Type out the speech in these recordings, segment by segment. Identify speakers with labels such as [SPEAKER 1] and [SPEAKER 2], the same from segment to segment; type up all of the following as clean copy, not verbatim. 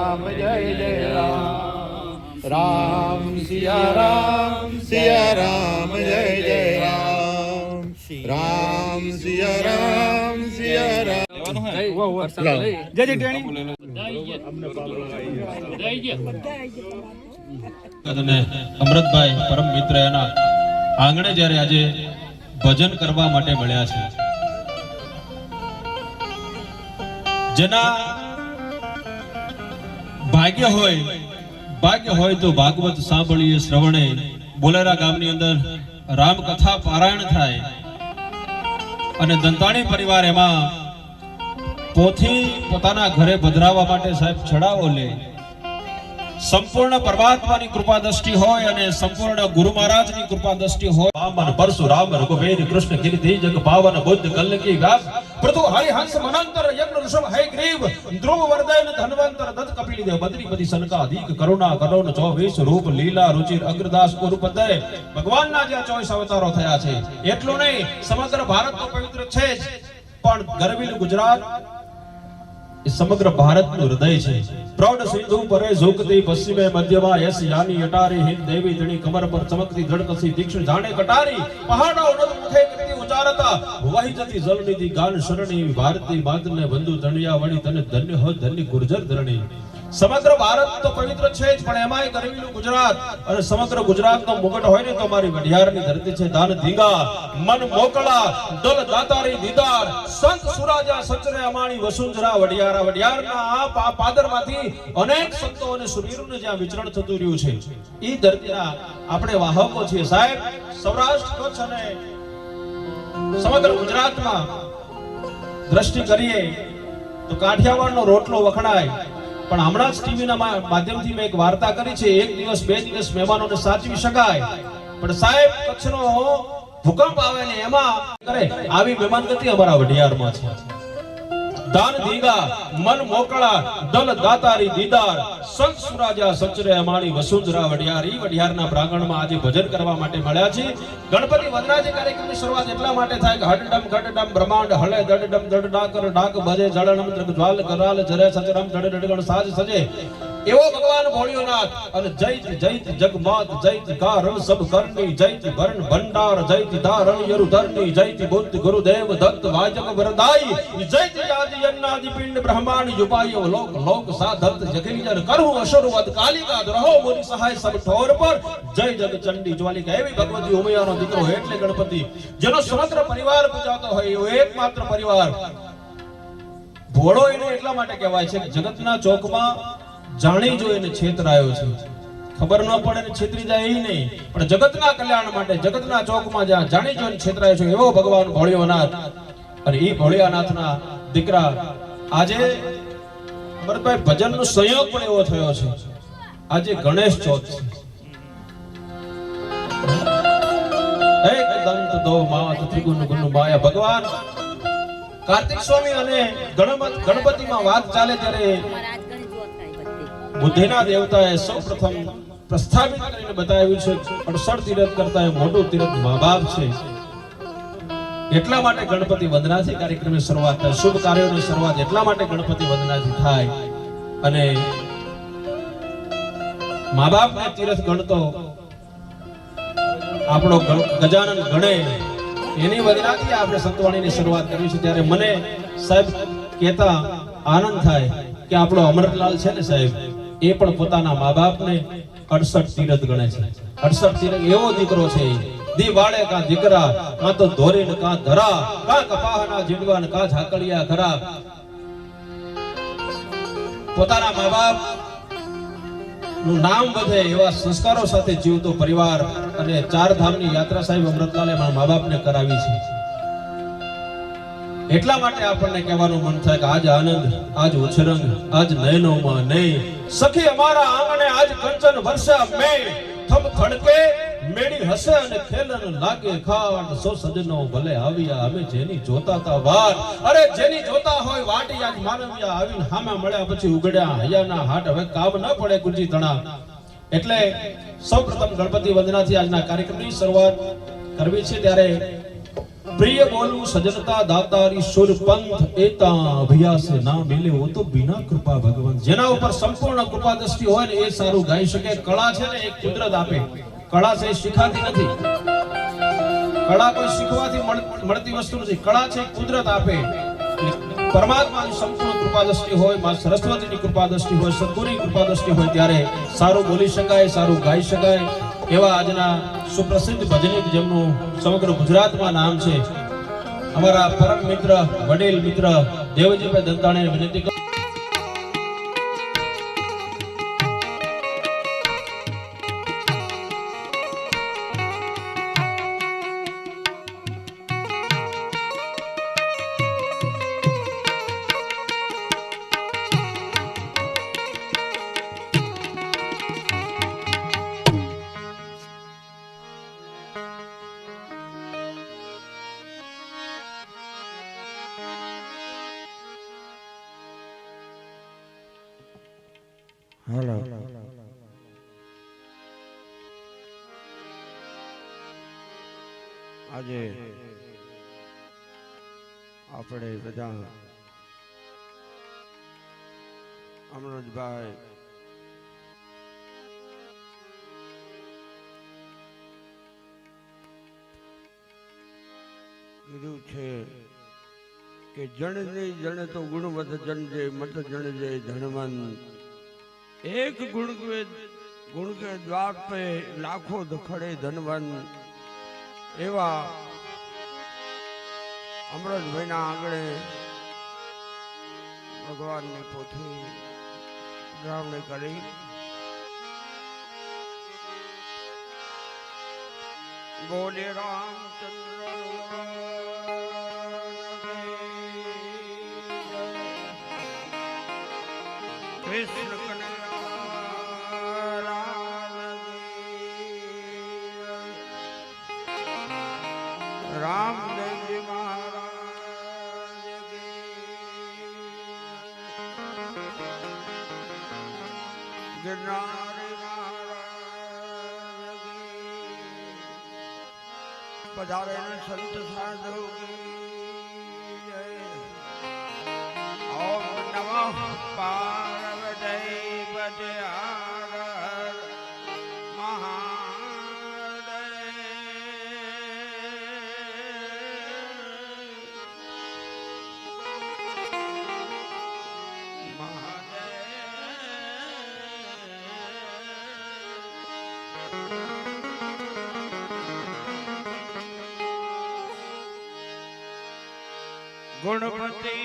[SPEAKER 1] રામ જય જય રામ રામ સિયા રામ જય જય રામ રામ સિયા રામ જય જય ટેણી
[SPEAKER 2] અને અમૃતભાઈ પરમ મિત્ર એના આંગણે જ્યારે આજે ભજન કરવા માટે મળ્યા છે, જેના ભાગ્ય હોય તો ભાગવત સાંભળીએ શ્રવણે, બોલેરા ગામની અંદર રામકથા પારાયણ થાય અને દંતાણી પરિવાર એમાં પોથી પોતાના ઘરે પધરાવવા માટે સાહેબ ચડાવો લે. સંપૂર્ણ પરમાત્માની કૃપા દ્રષ્ટિ હોય અને સંપૂર્ણ ગુરુ મહારાજની કૃપા દ્રષ્ટિ હોય. વામન પરશુરામ રઘુવીર કૃષ્ણ કીર્તિ જગ પાવન બુદ્ધ કલ્કી વ્યાસ પ્રભુ હરિહંસ મનંતર યજ્ઞ ઋષભ હૈ ગ્રીવ ધ્રુવ વર્દન ધન્વંતર દત્ત કપિલ દેવ બદ્રીપતિ સનકા અધિક કરુણા કરોણ 24 રૂપ લીલા રુચિર અગ્રદાસ ગુરુપદય ભગવાનના જે 24 અવતારો થયા છે એટલું નહીં, સમગ્ર ભારત તો પવિત્ર છે જ, પણ ગરવીલ ગુજરાત એ સમગ્ર ભારતનું હૃદય છે. પ્રૌઢ સિંધુ પરે ઝુકતી પશ્ચિમે મધ્યમાં યસ યાની અટારી હિન્દ દેવી ધણી કમર પર ચમકતી ધડકસી તીક્ષ્ણ જાણે કટારી પહાડો ઉન્નત મુખે કરતી ઉચારતા વહી જતી જલનિધિ ગાન શરણી ભારતી માતને બંધુ ધણિયા વળી તને ધન્ય હો ધન્ય ગુર્જર ધરણી. સમગ્ર ભારત તો પવિત્ર છે જ, પણ એમાંય ગરવીલું ગુજરાત અને સમગ્ર ગુજરાતનો મુગટ હોય ને તો મારી વઢિયારની ધરતી છે. દાન ધીંગા મન મોકળા દલ દાતારી દીદાર સંત સુરાજા સચરે અમાણી વસુંધરા વઢિયારા. વઢિયારના આ પાદરમાંથી અનેક સંતો અને સુરવીરોને જ્યાં વિચરણ થતું રહ્યું છે, ઈ ધરતીના આપણે વાહકો છીએ સાહેબ. સૌરાષ્ટ્ર કચ્છ અને સમગ્ર ગુજરાતમાં દ્રષ્ટિ કરીએ તો કાઠિયાવાડનો રોટલો વખણાય, પણ હમણાં જ ટીવીના માધ્યમથી મેં એક વાર્તા કરી છે, એક દિવસ બે દિવસ મહેમાનોને સાચવી શકાય, પણ સાહેબ કચ્છનો ભૂકંપ આવે ને એમાં કરે આવી મહેમાનગતિ અમારા વઢિયારમાં છે. દાન ધીંગા મન મોકળા દલ દાતારી દીદાર સંત સુરાજા સચરે અમાણી વસુંધરા વઢિયાર. ઈ વઢિયારના પ્રાંગણમાં આજે ભજન કરવા માટે મળ્યા છે. ગણપતિ વંદનાજી કાર્યક્રમની શરૂઆત એટલા માટે થાય કે હડડમ ઘડડમ બ્રહ્માંડ હલે દડડમ દડ ડાકર ડાક ભજે જળણમ દ્રગ જ્વાલ કરાલ જરે સચરમ જડ ડડગણ સાજ સજે. એવો ભગવાન ભોળિયોનાથ અને જૈત જૈત જગમાત જૈત કારણ સબ કરણી જૈત ભરણ ભંડાર જૈત ધારણ યરુ ધરણી જૈત બુદ્ધ ગુરુદેવ દત્ત વાજક વરદાઈ જૈત આદિ અન્નાદિ પિંડ બ્રહ્માંડ યુપાય લોક લોક સાધત જગીજર કરું અસુરવદ કાલિકા રહો મોરી સહાય સબ ઠોર પર જય જગ ચંડી જ્વાલિકા. એવી ભગવતી ઉમૈયાનો દીકરો એટલે ગણપતિ, જેનો સમગ્ર પરિવાર પૂજાતો હોય એવો એકમાત્ર પરિવાર. ભોળો એને એટલા માટે કહેવાય છે કે જગતના ચોકમાં જાણી જો એને છેતરાયો છે, ખબર ન પડે ને છેતરી જાય એ નહીં, પણ જગતના કલ્યાણ માટે જગતના ચોકમાં જ્યાં જાણી જો છેતરાયો છે એવો ભગવાન ભોળિયોનાથ. અને એ ભોળિયાનાથના દીકરા આજે ભરતભાઈ ભજનનો સંયોગ પણ એવો થયો છે, આજે ગણેશ ચોથ છે. એક દંત દો માત ત્રિગુણ ગુણ માયા. ભગવાન કાર્તિક સ્વામી અને ગણપતિમાં વાત ચાલે ત્યારે બુદ્ધિના દેવતાએ સૌપ્રથમ પ્રસ્થાપિત કરીને બતાવ્યું છે 68 તીરથ કરતા મોટું તીરથ મા બાપ છે. એટલા માટે ગણપતિ વંદનાથી કાર્યક્રમની શરૂઆત થાય, શુભ કાર્યોની શરૂઆત એટલા માટે ગણપતિ વંદનાથી થાય. અને મા બાપને તીરથ ગણતો આપણો ગજાનન ગણે, એની વંદનાથી આપણે સંતવાણીની શરૂઆત કરી છે. ત્યારે મને સાહેબ કહેતા આનંદ થાય કે આપણો અમરતલાલ છે ને સાહેબ, એ પણ પોતાના મા બાપને 68 તીરથ ગણે છે. 68 તીરથ એવો દીકરો છે, દી વાળે કા દીકરા કાં તો ધોરીને કાં ધરા કાં કપાહના જીડવાન કાં ઝાકળિયા ઘરા. પોતાના મા બાપ નું નામ વધે એવા સંસ્કારો સાથે જીવતો પરિવાર. અને 4 ધામની યાત્રા સાહેબ અમૃતલાલે મા બાપને કરાવી છે. એટલા માટે આપણને કહેવાનું મન થાય કે આજ આનંદ આજ ઉછરંગ આજ નયનોમાં નહીં સખી અમારા આંગણે આજ કંચન વર્ષા મે થમ થડકે મેડી હસે અને ખેલન લાગે ખાટ સો સજનો ભલે આવ્યા અમે જેની જોતા તા વાર. અરે જેની જોતા હોય વાટી આજ માનવ્યા આવીને હામે મળ્યા પછી ઉગડ્યા હૈયાના હાટ હવે કામ ન પડે ગુંજી તણા. એટલે સૌપ્રથમ ગણપતિ વંદનાથી આજના કાર્યક્રમની શરૂઆત કરવી છે. ત્યારે प्रिय बोलू सजनता दातारी सुर पंथ एता अभ्यास ना मिले वो तो बिना कृपा भगवंत जेना ऊपर संपूर्ण कृपा दृष्टि होय ने ए सारू गाई શકે कला છે ને એક કુદરત આપે કળા છે શીખાતી નથી કળા કોઈ શીખવાથી મળતી વસ્તુ નથી કળા છે કુદરત આપે પરમાત્માની સંપૂર્ણ કૃપા દૃષ્ટિ હોય માં સરસ્વતીની કૃપા દૃષ્ટિ હોય સદગુરુની કૃપા દૃષ્ટિ હોય ત્યારે સારું બોલી શકાય સારું ગાઈ શકાય એવા આજના સુપ્રસિદ્ધ ભજનિક જેમનું સમગ્ર ગુજરાતમાં નામ છે અમારા પરમ મિત્ર વડીલ મિત્ર દેવજીભાઈ દંતાણીને વિનંતી કરું
[SPEAKER 1] હાલો આજે આપણે બધા અમરોજભાઈ કીધું છે કે જણ નહીં જણે તો ગુણવત જણજે મત જણજે ધનવન एक गुण के द्वार पे लाखों दखड़े धनवन एवा अमृत भाईना आंगणे भगवान ने पोथी रावणे करी बोले रामचंद्र कृष्ण रामदेव जी महाराज की गिरनारी महाराज की पधारे संत साधु की जय ओम नमः पार्वती पते महा गुणपति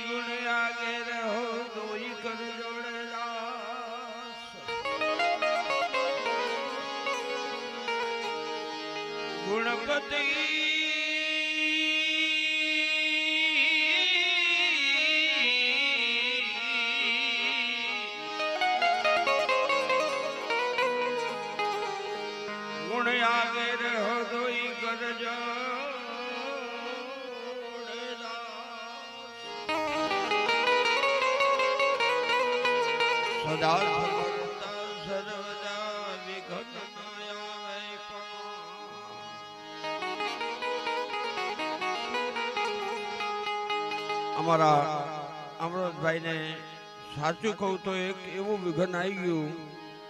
[SPEAKER 1] गुण आगे रहो दोई कर जोड़े दास गुणपति गुण आगे रहो दोई कर जो सदा सर्वदा सर्वदा विघ्न आवे અમારા અમૃતભાઈને સાચું કહું તો એક એવું વિઘન આવી ગયું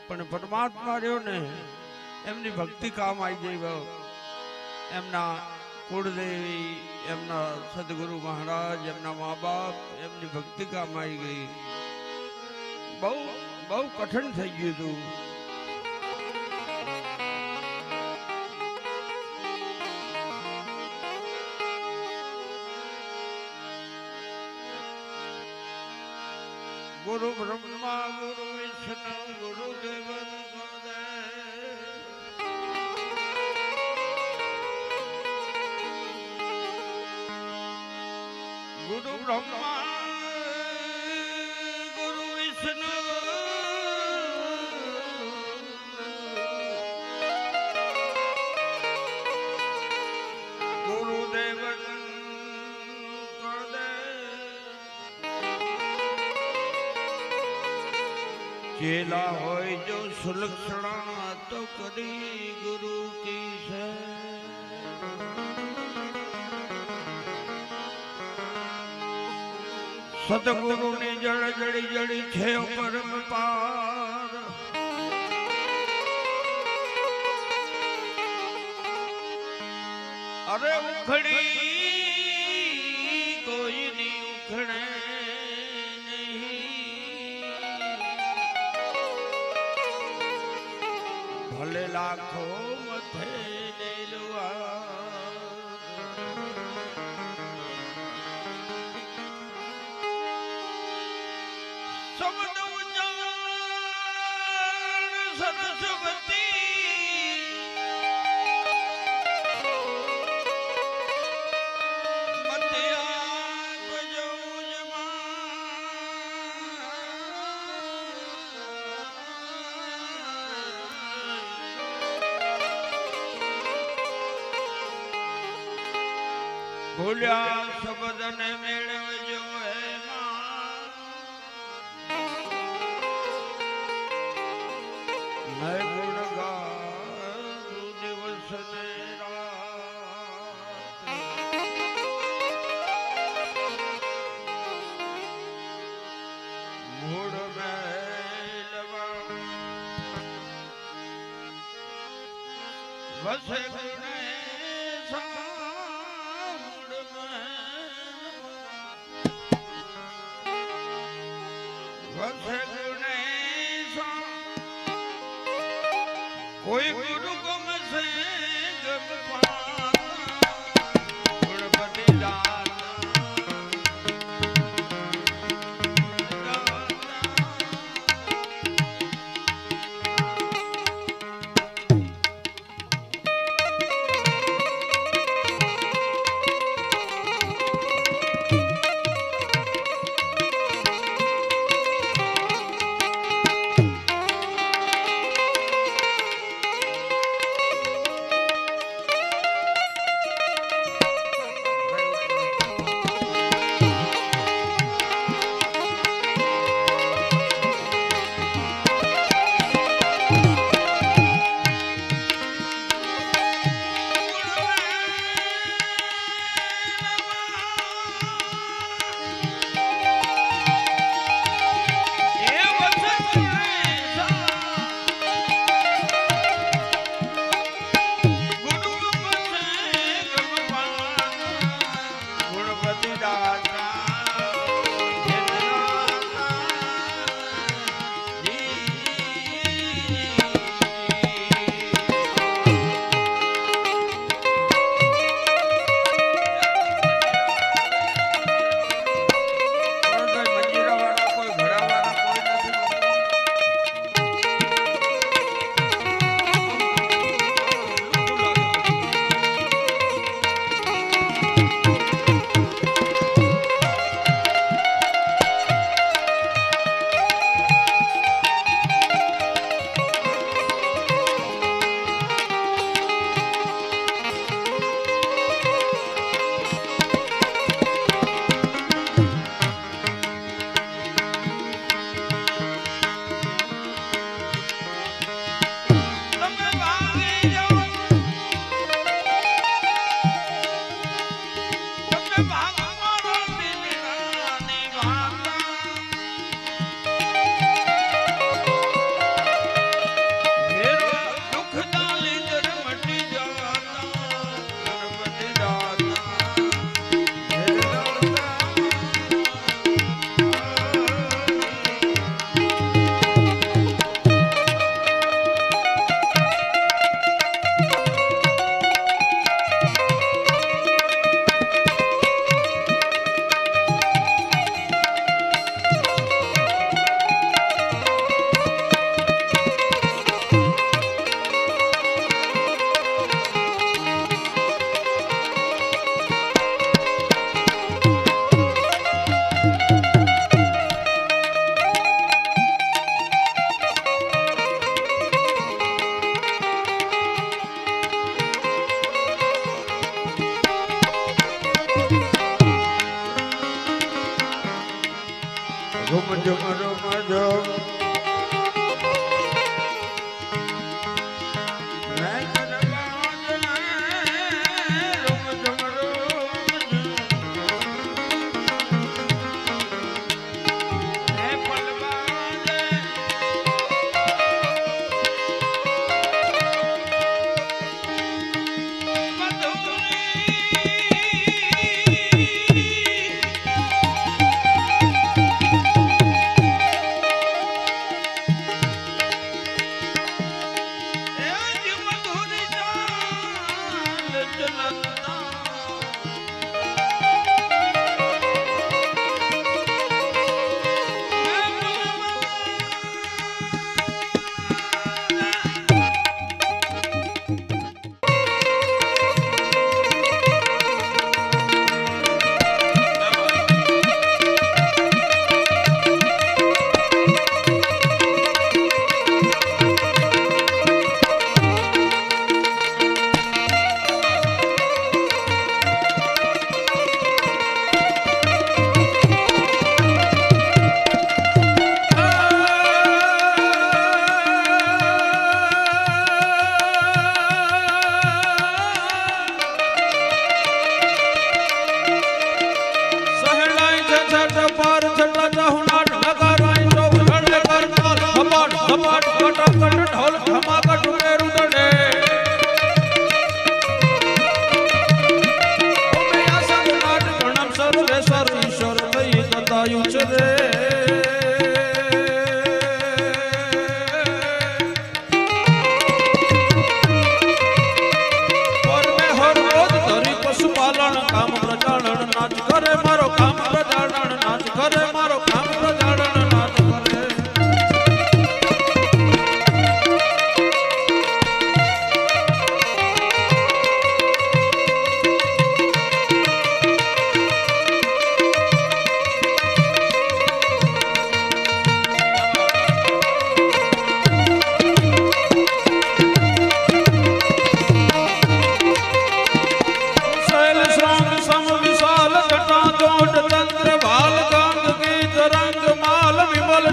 [SPEAKER 1] પણ પરમાત્મા રહ્યો ને એમની ભક્તિ કામ આવી ગઈ એમના કુળદેવી એમના સદગુરુ મહારાજ એમના મા બાપ એમની ભક્તિ કામ આવી ગઈ બહુ બહુ કઠણ થઈ ગયું હતું गुरु ब्रह्मा गुरु विष्णु गुरु देव गुरु ब्रह्मा गुरु विष्णु गुरु देव चेला होय जो सुलक्षणा तो करी गुरु की से સતગુરુની જળ જડી જડી છે પરમ પાર અરે ઉખડી કોઈની ઉખડે નહીં ભલે લાખો મથે લેલવા સરસ્વતી ભૂલ્યા શબ્દને મેળવજો મેં ગુણ ગાતું દિવસ ને રાત મૂળ મેલવા વસે ગુણેશા કોઈ ગુરુ ગમશે ગણપતિ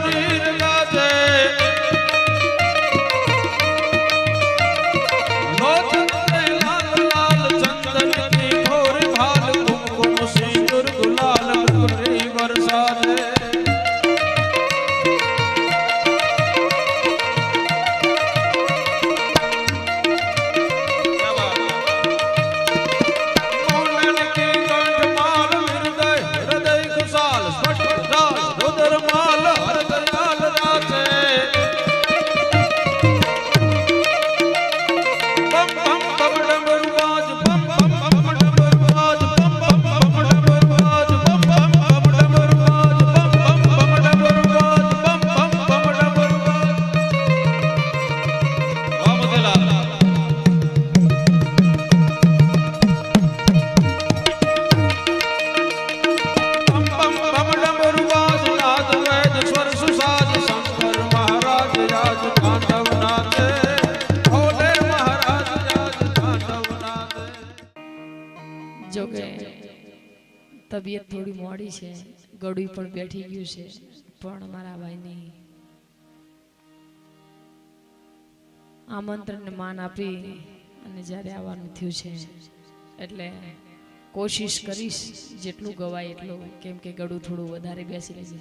[SPEAKER 1] नीर गाजे लोचन से लाल लाल चंदन की घोर भाल कुमकुम सिंदूर गुलाल गुरी बरसा दे
[SPEAKER 3] જોકે તબિયત થોડી મોડી છે, ગળું પણ બેઠી ગયું છે, પણ મારા ભાઈની આમંત્રણને માન આપી અને જ્યારે આવવાનું થયું છે એટલે કોશિશ કરીશ જેટલું ગવાય એટલું, કેમ કે ગળું થોડું વધારે બેસી રહેશે,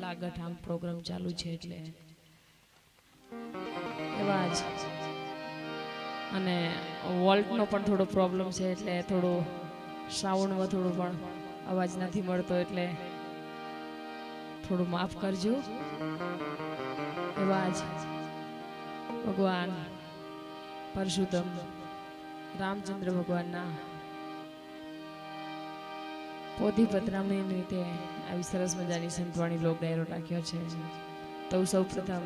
[SPEAKER 3] લાગત આમ પ્રોગ્રામ ચાલુ છે એટલે એવા જ. અને વોલ્ટનો પણ થોડો પ્રોબ્લેમ છે એટલે થોડો સાઉન્ડમાં થોડો પણ અવાજ નથી મળતો એટલે થોડું માફ કરજો. એવા જ ભગવાન પરશુત્તમ રામચંદ્ર ભગવાનના પોથીપત્રામણી રીતે આવી સરસ મજાની સંતવાણી લોક ડાયરો રાખ્યો છે. તો સૌ પ્રથમ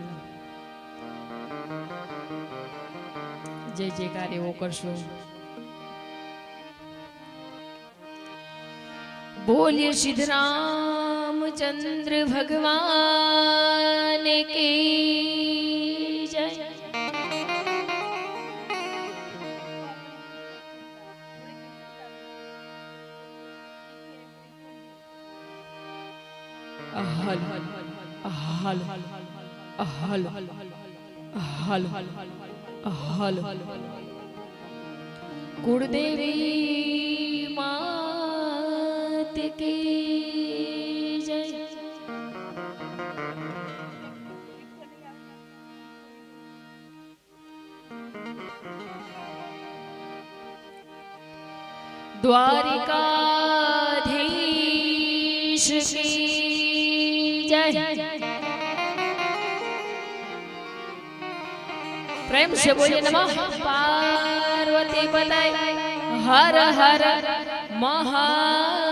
[SPEAKER 3] જે કાર્ય એવો કરશું. બોલીએ શ્રી રામચંદ્ર ભગવાન કી જય. અહલ અહલ અહલ અહલ અહલ કુળદેવી માત કી જય. દ્વારિકાધીશ કી જય. प्रेम से बोलिए नमः पार्वती पतये हर हर महादेव.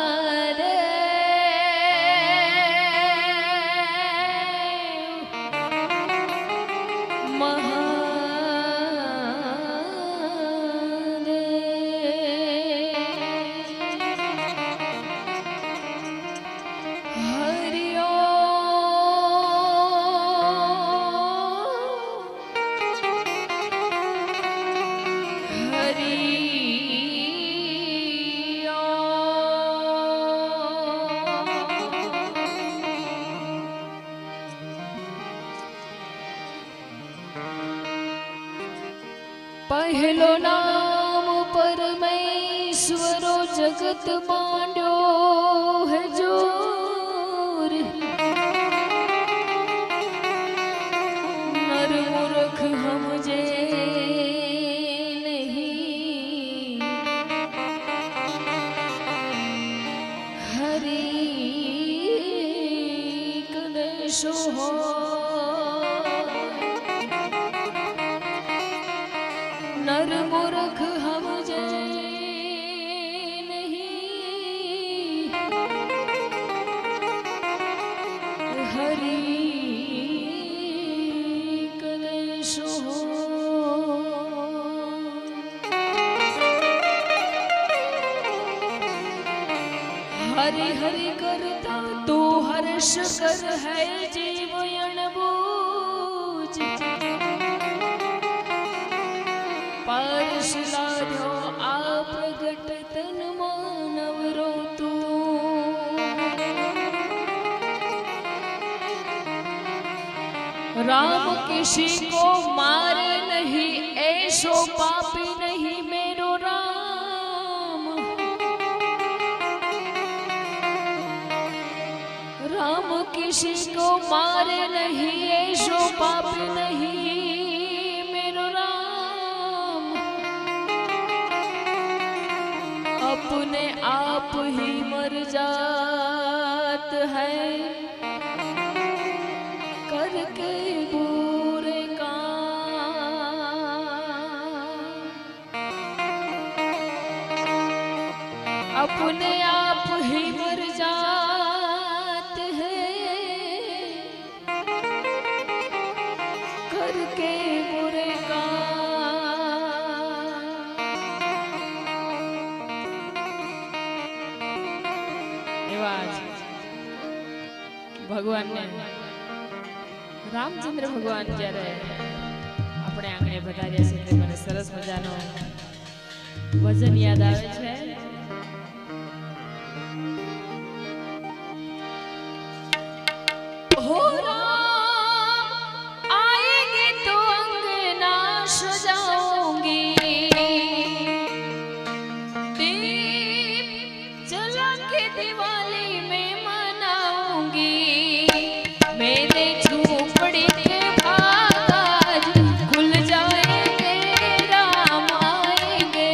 [SPEAKER 3] पहलो नाम परमेश्वरो जगत मांड्यो है जोर. नर मूर्ख हमजे नहीं हरि कलेशो हो. नर मूर्ख हमजे नहीं हरि कलेशो हो. हरि हरि करता तू हर्ष कर है जीव अणबूझ. परशुलाद्यो आ प्रगट तन मानव रो तू. राम किसी को मारे नहीं, ऐसो पापी नहीं मेरो राम। राम किसी को मारे नहीं, ऐसो पापी नहीं मेरो राम। अपने आप ही मर जात है करके बुरे काम। अपने आप ही मर जात है करके बुरे काम। એવા જ ભગવાનને રામચંદ્ર ભગવાન જ્યારે આપણે આંગણે પધાર્યા છે તે મને સરસ મજાનો ભજન યાદ આવે છે. हो राम आएंगे तो अंगना सजाऊंगी, दीप जला के दिवाली में मनाऊंगी. मेरे झोपड़ी के भाग खुल जाएंगे, राम आएंगे.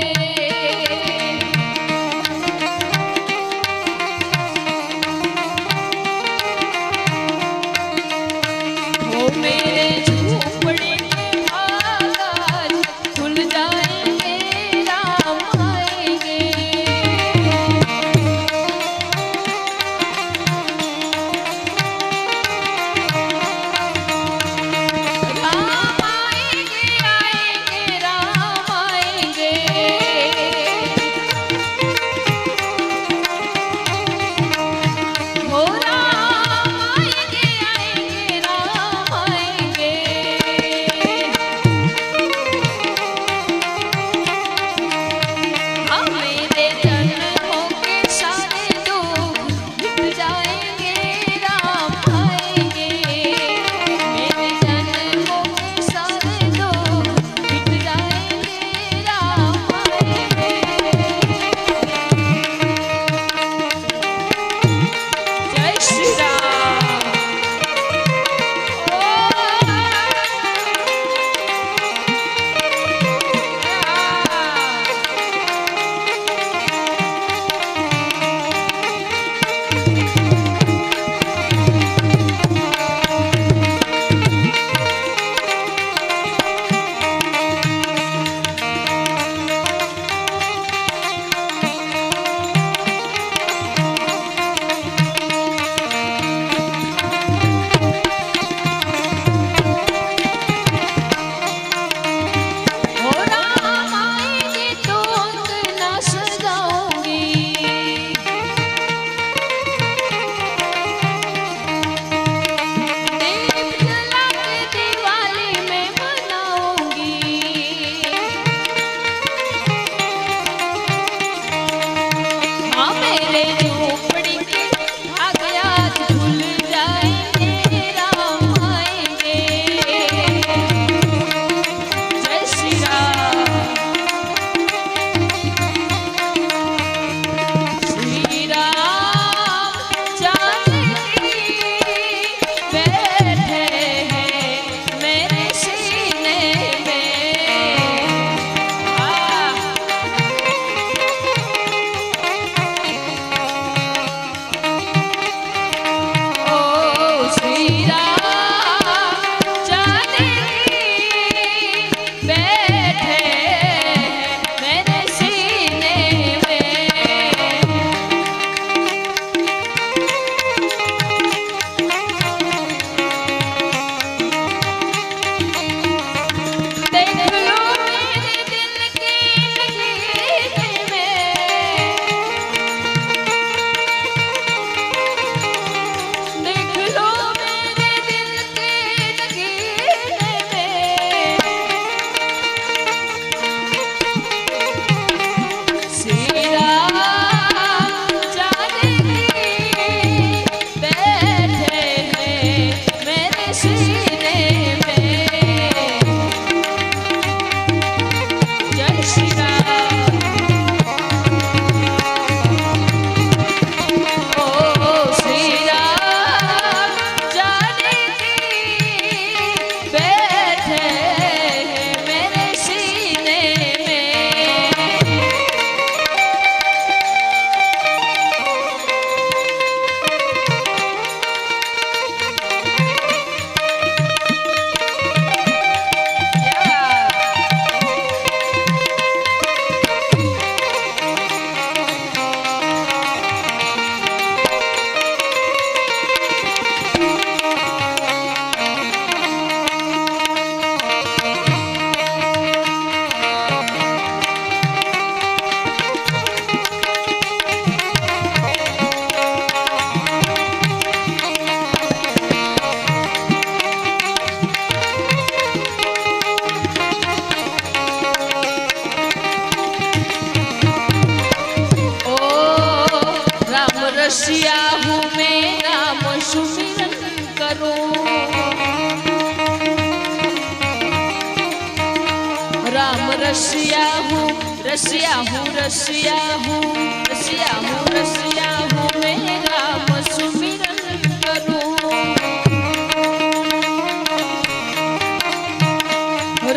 [SPEAKER 3] रसिया हूँ रसिया हूँ रसिया हूँ रसिया हूँ रसिया हूँ मैं राम सुमिरन करूँ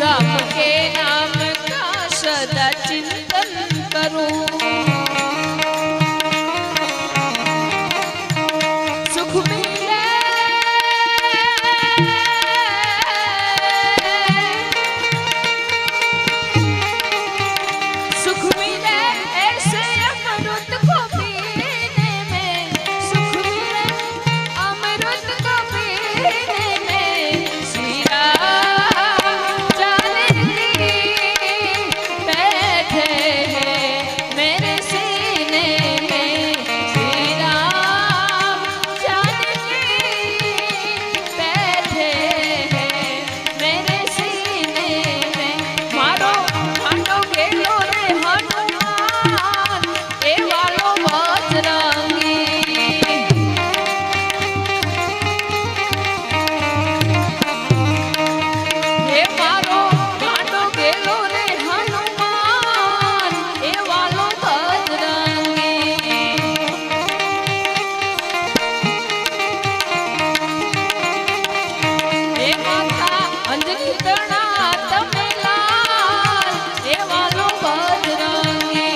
[SPEAKER 3] राम के नाम का सदा चिंतन करूं सुख मिले सुख मिले ऐसे अमृत को पीने में सुख मिले अमृत को पीने में श्री राम जानकी बैठे हैं मेरे सीने में श्री राम जानकी बैठे हैं मेरे सीने में मारो खाटो गेलो रे हनुमान ए वालो बजरंगी हे मारो खाटो गेलो रे हनुमान ए वालो बजरंगी हे माता अंजनी तणा तमे लाल ए वालो बजरंगी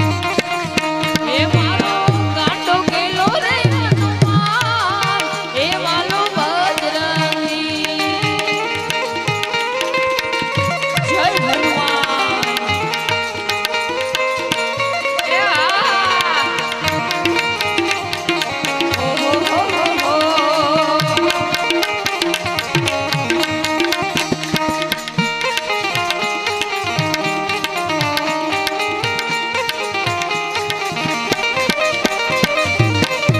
[SPEAKER 3] हे मारो कांटो गेलो रे हनुमान ए वालो बजरंगी जय हनुमान ए आ ओ हो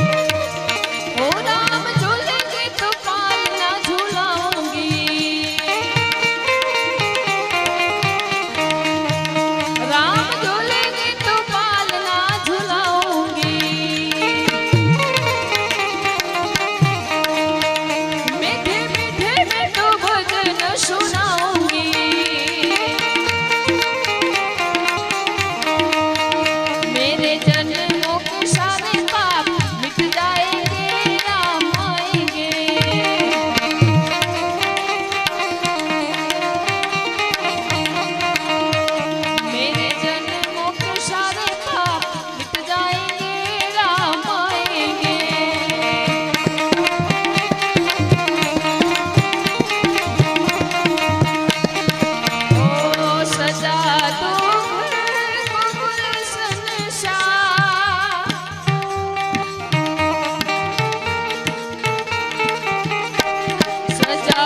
[SPEAKER 3] ओ राम झूलेंगे तो पालना झूलाऊंगी राम झूलेंगे तो पालना झूलाऊंगी मीठे मीठे में तो भजन सुनाऊंगी मेरे जन्मों के सारे पाप मिट जाएंगे राम आएंगे मेरे जन्मों के सारे पाप मिट जाएंगे राम आएंगे ओ सजा दो घर को गुलशन सा सजा